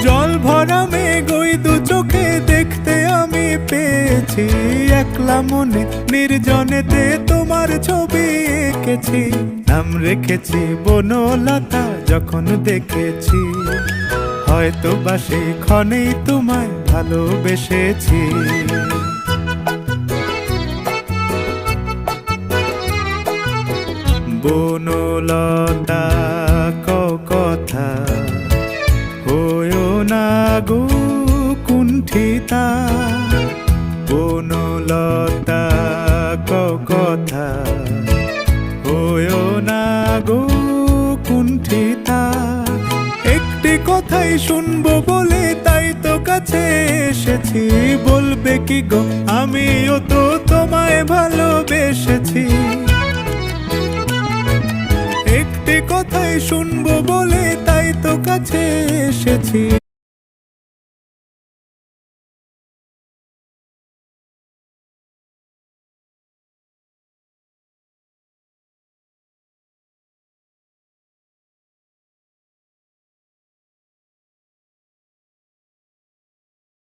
জল ভরা মেঘ ওই দু চোখে দেখতে আমি পেয়েছি, একলা মনে নির্জনেতে তোমার ছবি এঁকেছি। নাম রেখেছি বনলতা যখন দেখেছি, হয়তো বা সেই ক্ষণেই তোমায় ভালোবেসেছি। বনলতা কথা হয়ো না গো কুণ্ঠিতা, বনলতা কথা হয়ো না গো কুণ্ঠিতা। একটি কথাই শুনবো বলে তাই তো কাছে এসেছি, বলবে কি গো আমিও তো তোমায় ভালোবেসেছি। একটি কথাই শুনবো বলে তাই তো কাছে এসেছি,